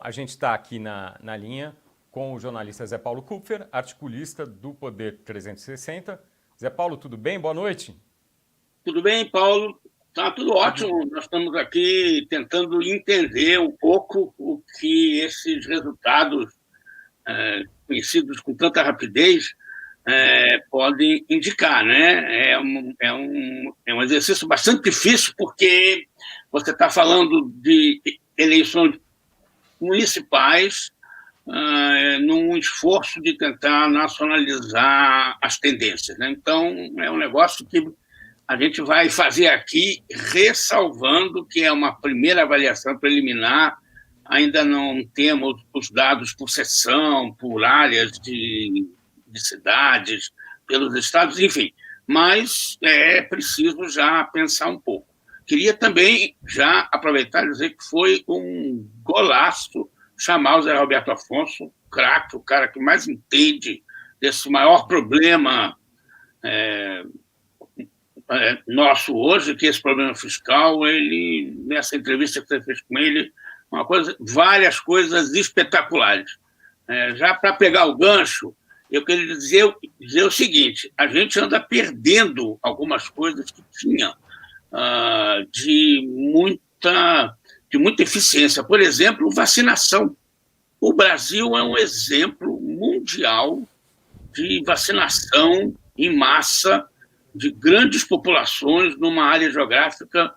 A gente está aqui na linha com o jornalista Zé Paulo Kupfer, articulista do Poder 360. Zé Paulo, tudo bem? Boa noite. Tudo bem, Paulo? Tá tudo ótimo. Nós estamos aqui tentando entender um pouco o que esses resultados, conhecidos com tanta rapidez, podem indicar, né? É um exercício bastante difícil, porque você está falando de eleições municipais, num esforço de tentar nacionalizar as tendências, né? Então, é um negócio que a gente vai fazer aqui, ressalvando que é uma primeira avaliação preliminar, ainda não temos os dados por seção, por áreas de cidades, pelos estados, enfim, mas é preciso já pensar um pouco. Queria também já aproveitar e dizer que foi um golaço chamar o Zé Roberto Afonso, craque, o cara que mais entende desse maior problema nosso hoje, que esse problema fiscal, ele, nessa entrevista que você fez com ele, várias coisas espetaculares. Já para pegar o gancho, eu queria dizer o seguinte: a gente anda perdendo algumas coisas que tinha de muita eficiência. Por exemplo, vacinação. O Brasil é um exemplo mundial de vacinação em massa de grandes populações numa área geográfica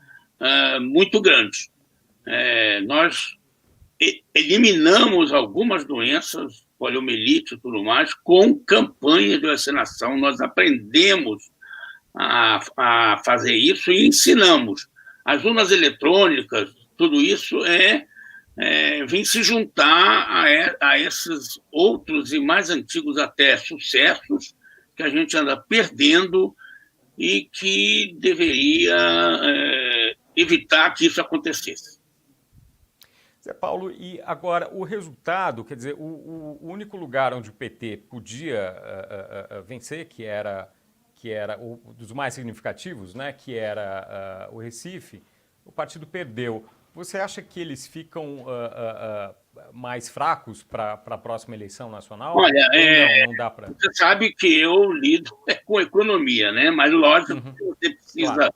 muito grande. Nós eliminamos algumas doenças, poliomielite e tudo mais, com campanhas de vacinação. Nós aprendemos a fazer isso e ensinamos. As urnas eletrônicas, tudo isso vem se juntar a esses outros e mais antigos até sucessos que a gente anda perdendo e que deveria evitar que isso acontecesse. Zé Paulo, e agora o resultado, quer dizer, o único lugar onde o PT podia vencer, que era um dos mais significativos, né, que era o Recife, o partido perdeu. Você acha que eles ficam mais fracos para a próxima eleição nacional? Olha, não dá para... Você sabe que eu lido com economia, né? Mas lógico que você precisa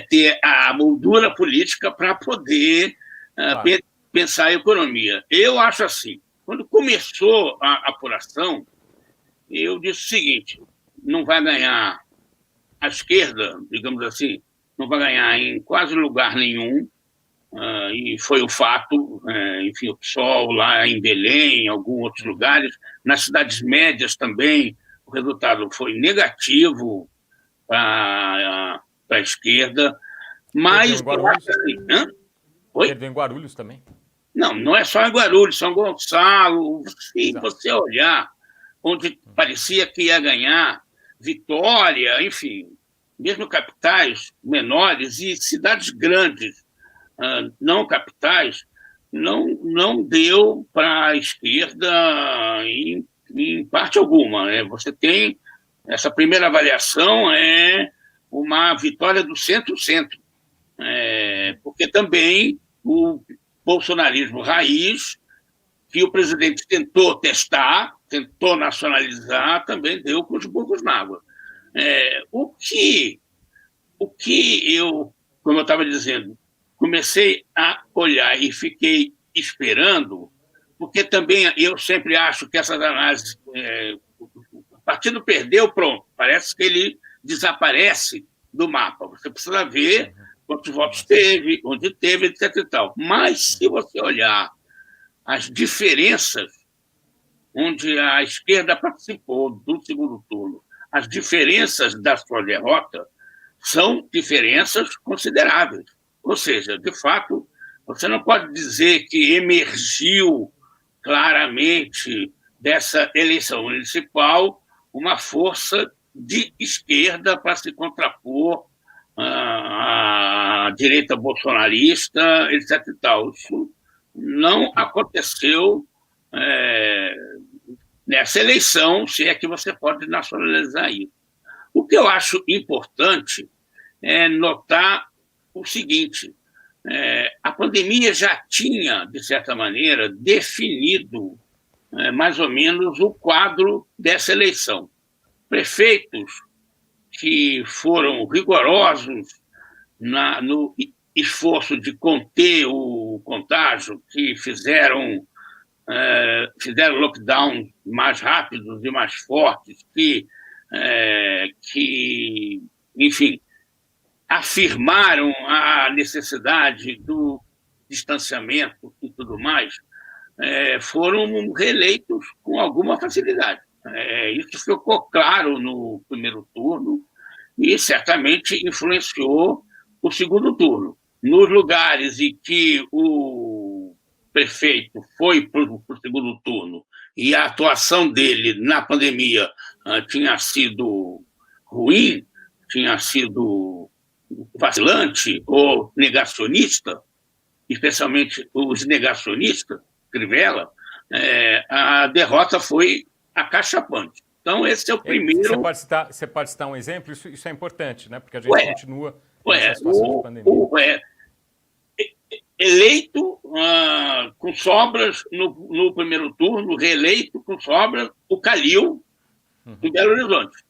ter a moldura política para poder pensar em economia. Eu acho assim, quando começou a apuração, eu disse o seguinte: não vai ganhar a esquerda, digamos assim, não vai ganhar em quase lugar nenhum, e foi o fato, enfim, o PSOL lá em Belém, em alguns outros lugares, nas cidades médias também, o resultado foi negativo para a esquerda, mas eu acho assim, perdeu em Guarulhos também? Não é só em Guarulhos, São Gonçalo, se você olhar, onde parecia que ia ganhar, Vitória, enfim, mesmo capitais menores e cidades grandes, não capitais, não deu para a esquerda em parte alguma. Você tem essa primeira avaliação, uma vitória do centro-centro, porque também o bolsonarismo raiz, que o presidente tentou testar, tentou nacionalizar, também deu com os burros na água. O que eu, como eu estava dizendo, comecei a olhar e fiquei esperando, porque também eu sempre acho que essas análises, o partido perdeu, pronto, parece que ele desaparece do mapa. Você precisa ver quantos votos teve, onde teve, etc. e tal. Mas, se você olhar as diferenças onde a esquerda participou do segundo turno, as diferenças da sua derrota são diferenças consideráveis. Ou seja, de fato, você não pode dizer que emergiu claramente dessa eleição municipal uma força de esquerda para se contrapor à direita bolsonarista, etc. e tal. Isso não aconteceu nessa eleição, se é que você pode nacionalizar isso. O que eu acho importante é notar o seguinte: A pandemia já tinha, de certa maneira, definido mais ou menos o quadro dessa eleição. Prefeitos que foram rigorosos no esforço de conter o contágio, que fizeram lockdown mais rápidos e mais fortes, enfim, afirmaram a necessidade do distanciamento e tudo mais, foram reeleitos com alguma facilidade. Isso ficou claro no primeiro turno e certamente influenciou o segundo turno. Nos lugares em que o prefeito foi para o segundo turno e a atuação dele na pandemia tinha sido ruim, tinha sido vacilante ou negacionista, especialmente os negacionistas, Crivella, a derrota foi acachapante. Então, esse é o primeiro... Você pode citar um exemplo? Isso é importante, né? Porque a gente continua nessa situação de pandemia. Eleito com sobras no primeiro turno, reeleito com sobras, o Calil, em Belo Horizonte.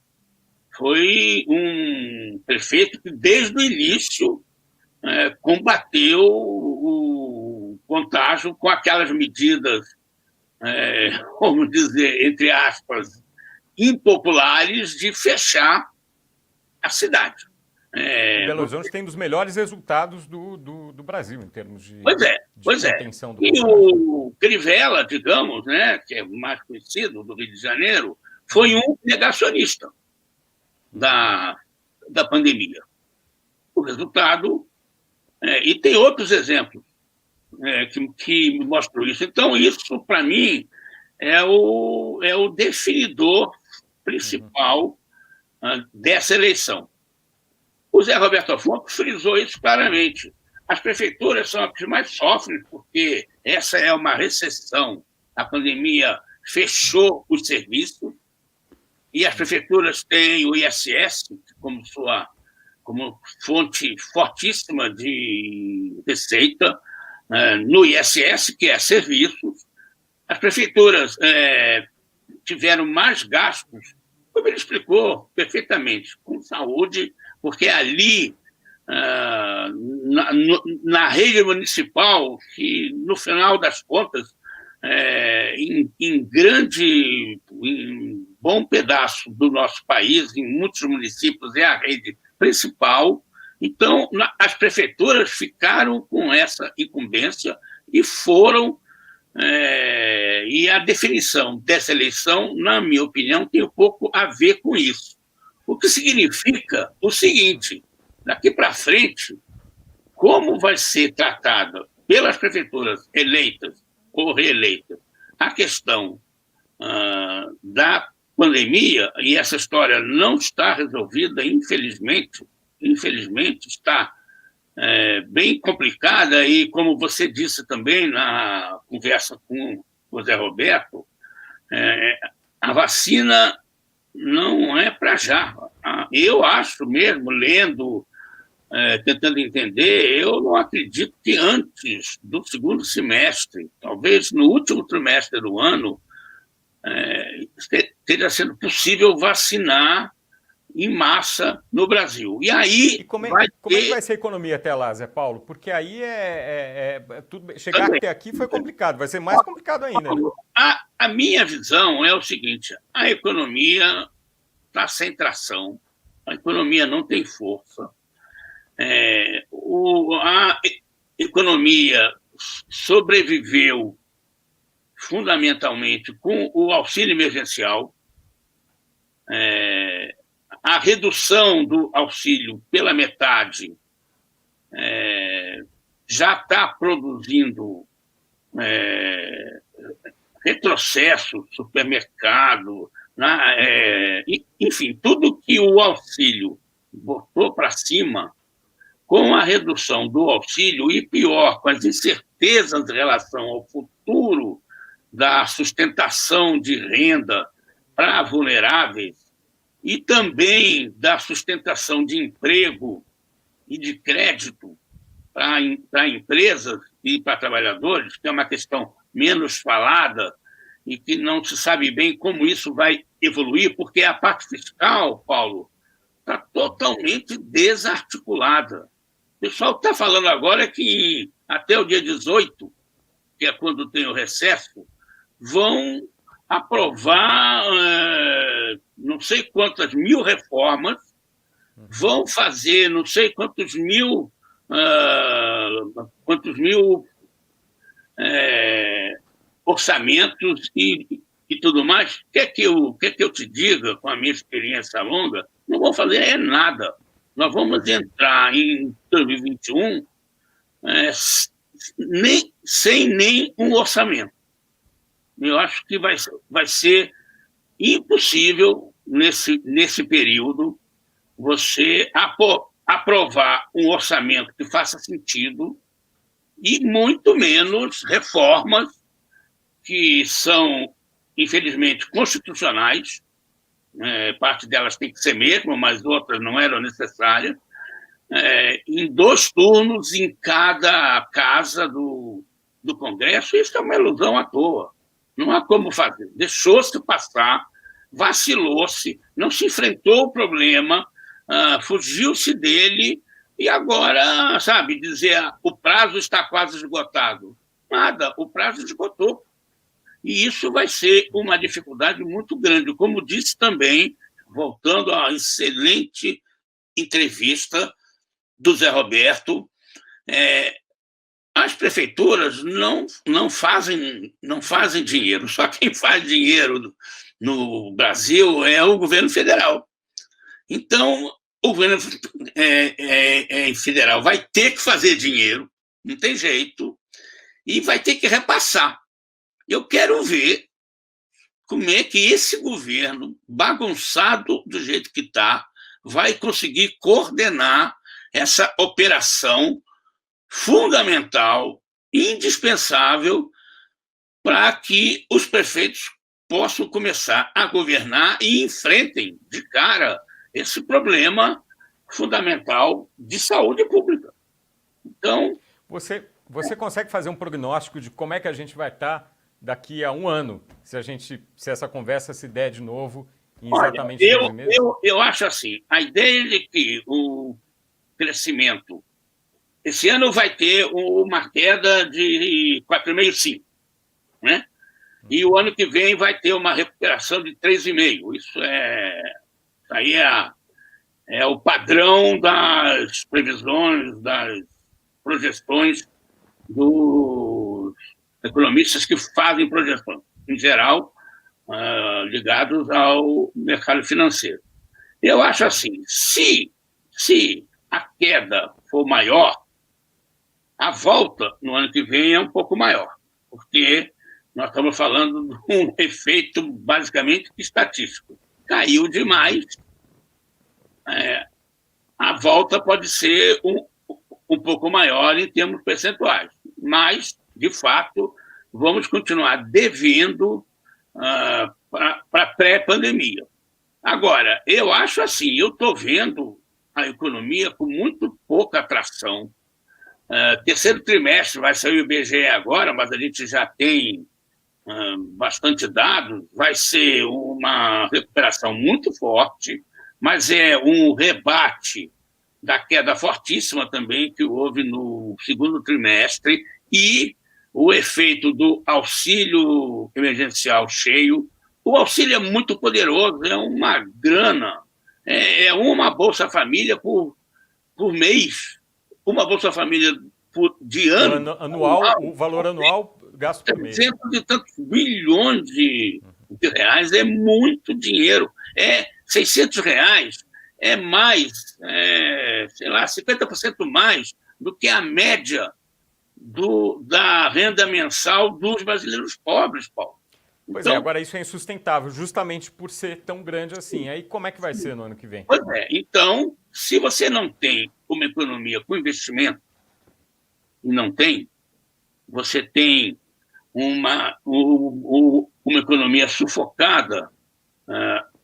Foi um prefeito que, desde o início, combateu o contágio com aquelas medidas, vamos dizer, entre aspas, impopulares de fechar a cidade. Belo Horizonte tem um dos melhores resultados do Brasil em termos de contenção do contágio. E o Crivella, digamos, né, que é mais conhecido do Rio de Janeiro, foi um negacionista da pandemia. O resultado... e tem outros exemplos que mostram isso. Então, isso, para mim, é o definidor principal dessa eleição. O Zé Roberto Afonso frisou isso claramente. As prefeituras são as que mais sofrem, porque essa é uma recessão. A pandemia fechou os serviços e as prefeituras têm o ISS como fonte fortíssima de receita. No ISS, que é serviços, as prefeituras tiveram mais gastos, como ele explicou perfeitamente, com saúde, porque ali, na rede municipal, que no final das contas, em bom pedaço do nosso país, em muitos municípios, é a rede principal. Então, as prefeituras ficaram com essa incumbência e foram... e a definição dessa eleição, na minha opinião, tem um pouco a ver com isso. O que significa o seguinte: daqui para frente, como vai ser tratada pelas prefeituras eleitas ou reeleitas a questão da pandemia, e essa história não está resolvida, infelizmente está bem complicada, e como você disse também na conversa com o Zé Roberto, a vacina não é para já. Eu acho mesmo, lendo, tentando entender, eu não acredito que antes do segundo semestre, talvez no último trimestre do ano, esteja sendo possível vacinar em massa no Brasil. E aí... como é que vai ser a economia até lá, Zé Paulo? Porque aí chegar até aqui foi complicado, vai ser mais complicado ainda. Né? A minha visão é o seguinte: a economia está sem tração, a economia não tem força, a economia sobreviveu fundamentalmente com o auxílio emergencial. A redução do auxílio pela metade já está produzindo retrocesso, supermercado, enfim, tudo que o auxílio botou para cima, com a redução do auxílio, e pior, com as incertezas em relação ao futuro da sustentação de renda para vulneráveis, e também da sustentação de emprego e de crédito para empresas e para trabalhadores, que é uma questão menos falada e que não se sabe bem como isso vai evoluir, porque a parte fiscal, Paulo, está totalmente desarticulada. O pessoal está falando agora que até o dia 18, que é quando tem o recesso, vão aprovar não sei quantas mil reformas, vão fazer não sei quantos mil orçamentos e tudo mais. Quer que eu te diga, com a minha experiência longa, não vão fazer nada. Nós vamos entrar em 2021 sem nem um orçamento. Eu acho que vai ser impossível, nesse período, você aprovar um orçamento que faça sentido e muito menos reformas que são, infelizmente, constitucionais. Parte delas tem que ser mesmo, mas outras não eram necessárias. Em 2 turnos em cada casa do Congresso, isso é uma ilusão à toa. Não há como fazer. Deixou-se passar, vacilou-se, não se enfrentou o problema, fugiu-se dele e agora, sabe, dizer o prazo está quase esgotado. Nada, o prazo esgotou. E isso vai ser uma dificuldade muito grande. Como disse também, voltando à excelente entrevista do Zé Roberto, as prefeituras não fazem dinheiro. Só quem faz dinheiro no Brasil é o governo federal. Então, o governo federal vai ter que fazer dinheiro, não tem jeito, e vai ter que repassar. Eu quero ver como é que esse governo, bagunçado do jeito que está, vai conseguir coordenar essa operação fundamental, indispensável, para que os prefeitos possam começar a governar e enfrentem de cara esse problema fundamental de saúde pública. Então... Você consegue fazer um prognóstico de como é que a gente vai estar daqui a 1 ano, se essa conversa se der de novo em exatamente 12 meses? Eu acho assim, a ideia de que o crescimento... Esse ano vai ter uma queda de 4,5, 5, né? E o ano que vem vai ter uma recuperação de 3,5. Isso aí é o padrão das previsões, das projeções dos economistas que fazem projeções, em geral, ligados ao mercado financeiro. Eu acho assim, se a queda for maior, a volta no ano que vem é um pouco maior, porque nós estamos falando de um efeito basicamente estatístico. Caiu demais, a volta pode ser um pouco maior em termos percentuais, mas, de fato, vamos continuar devendo para pré-pandemia. Agora, eu acho assim, eu estou vendo a economia com muito pouca atração. Terceiro trimestre vai sair o IBGE agora, mas a gente já tem bastante dados, vai ser uma recuperação muito forte, mas é um rebate da queda fortíssima também que houve no segundo trimestre e o efeito do auxílio emergencial cheio. O auxílio é muito poderoso, é uma grana, é uma Bolsa Família por mês, uma Bolsa Família de ano. O valor anual gasto por mês. 300 e tantos bilhões de reais é muito dinheiro. R$600 é mais, sei lá, 50% mais do que a média da renda mensal dos brasileiros pobres, Paulo. Pois então, agora isso é insustentável, justamente por ser tão grande assim. Aí como é que vai ser no ano que vem? Pois então, se você não tem uma economia com investimento, e não tem, você tem uma economia sufocada,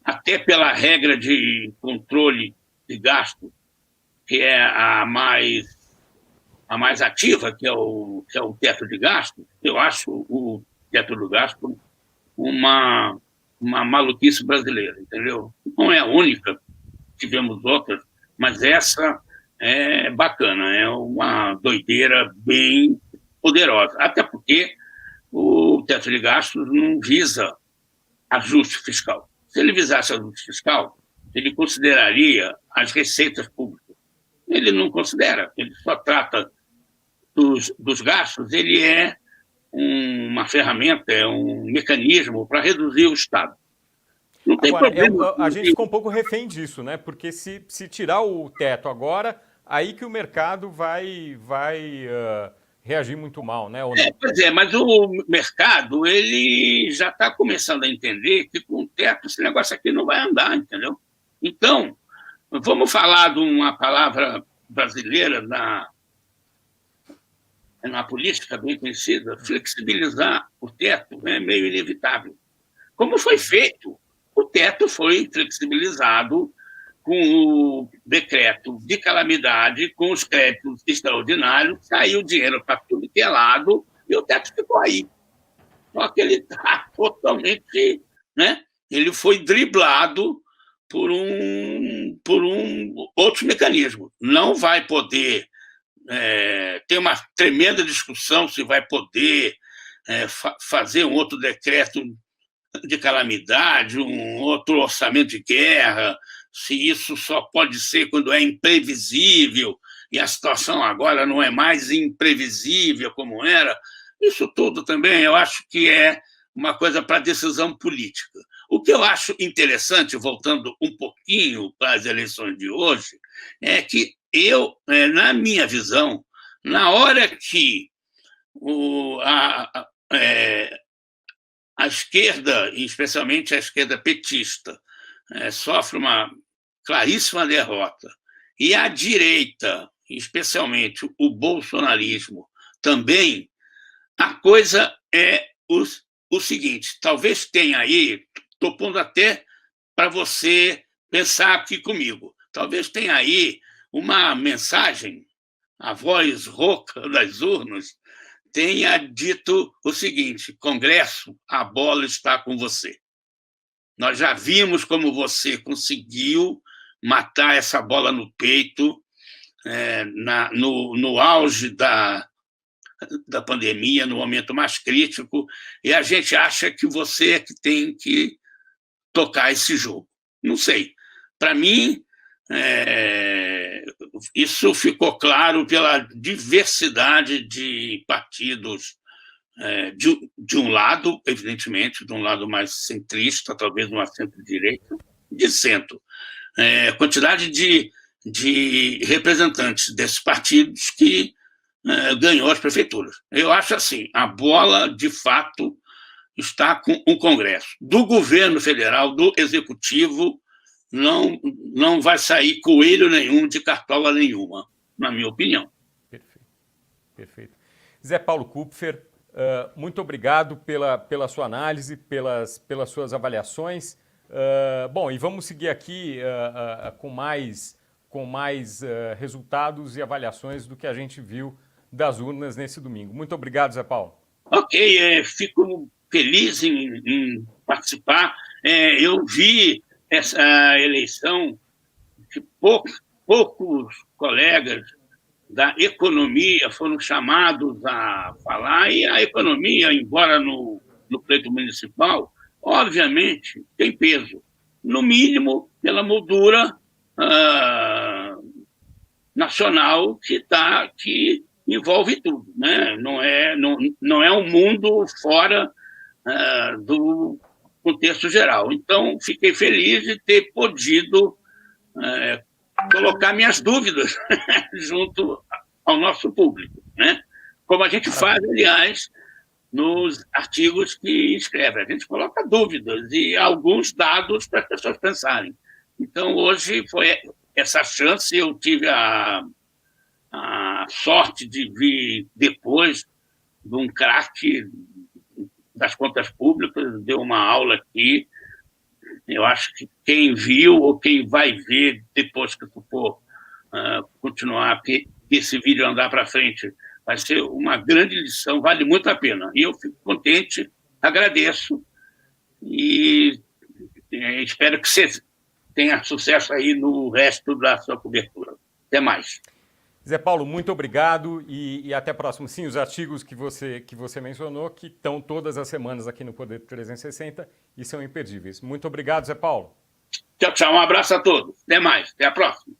até pela regra de controle de gasto, que é a mais a mais ativa, que é o teto de gasto. Eu acho o teto de gasto uma, uma maluquice brasileira, entendeu? Não é a única, tivemos outras, mas essa é bacana, é uma doideira bem poderosa. Até porque o teto de gastos não visa ajuste fiscal. Se ele visasse ajuste fiscal, ele consideraria as receitas públicas. Ele não considera, ele só trata dos gastos, ele é uma ferramenta, é um mecanismo para reduzir o Estado. Não tem Agora, problema. a gente ficou um pouco refém disso, né? Porque se tirar o teto agora, aí que o mercado vai reagir muito mal, né? Ou não? Pois é, mas o mercado ele já está começando a entender que com o teto esse negócio aqui não vai andar, entendeu? Então, vamos falar de uma palavra brasileira na política bem conhecida, flexibilizar o teto é meio inevitável. Como foi feito? O teto foi flexibilizado com o decreto de calamidade, com os créditos extraordinários, saiu dinheiro para tudo que é lado e o teto ficou aí. Só que ele está totalmente... Né? Ele foi driblado por um outro mecanismo. Não vai poder... tem uma tremenda discussão se vai poder fazer um outro decreto de calamidade, um outro orçamento de guerra, se isso só pode ser quando é imprevisível, e a situação agora não é mais imprevisível como era. Isso tudo também eu acho que é uma coisa para decisão política. O que eu acho interessante, voltando um pouquinho para as eleições de hoje, é que na minha visão, na hora que a esquerda, especialmente a esquerda petista, sofre uma claríssima derrota, e a direita, especialmente o bolsonarismo, também, a coisa é o seguinte, talvez tenha aí, estou pondo até para você pensar aqui comigo, talvez tenha aí uma mensagem, a voz rouca das urnas, tenha dito o seguinte: Congresso, a bola está com você. Nós já vimos como você conseguiu matar essa bola no peito no auge da pandemia, no momento mais crítico, e a gente acha que você é que tem que tocar esse jogo. Não sei. Para mim, isso ficou claro pela diversidade de partidos de um lado, evidentemente, de um lado mais centrista, talvez uma centro-direita, de centro. Quantidade de representantes desses partidos que ganhou as prefeituras. Eu acho assim, a bola, de fato, está com o Congresso. Do governo federal, do executivo, não vai sair coelho nenhum de cartola nenhuma, na minha opinião. Perfeito. Perfeito. Zé Paulo Kupfer, muito obrigado pela sua análise, pelas suas avaliações. Bom, e vamos seguir aqui com mais resultados e avaliações do que a gente viu das urnas nesse domingo. Muito obrigado, Zé Paulo. Ok, fico feliz em participar. Eu vi essa eleição que poucos colegas da economia foram chamados a falar, e a economia, embora no pleito municipal, obviamente tem peso, no mínimo pela moldura nacional que envolve tudo, né? Não é um mundo fora do contexto geral. Então, fiquei feliz de ter podido colocar minhas dúvidas junto ao nosso público, né? Como a gente faz, aliás, nos artigos que escreve. A gente coloca dúvidas e alguns dados para as pessoas pensarem. Então, hoje foi essa chance, eu tive a sorte de vir depois de um craque das contas públicas, deu uma aula aqui. Eu acho que quem viu ou quem vai ver depois que for continuar, que esse vídeo andar para frente. Vai ser uma grande lição, vale muito a pena. E eu fico contente, agradeço e espero que você tenha sucesso aí no resto da sua cobertura. Até mais. Zé Paulo, muito obrigado e até próximo. Sim, os artigos que você mencionou, que estão todas as semanas aqui no Poder 360 e são imperdíveis. Muito obrigado, Zé Paulo. Tchau, tchau. Um abraço a todos. Até mais. Até a próxima.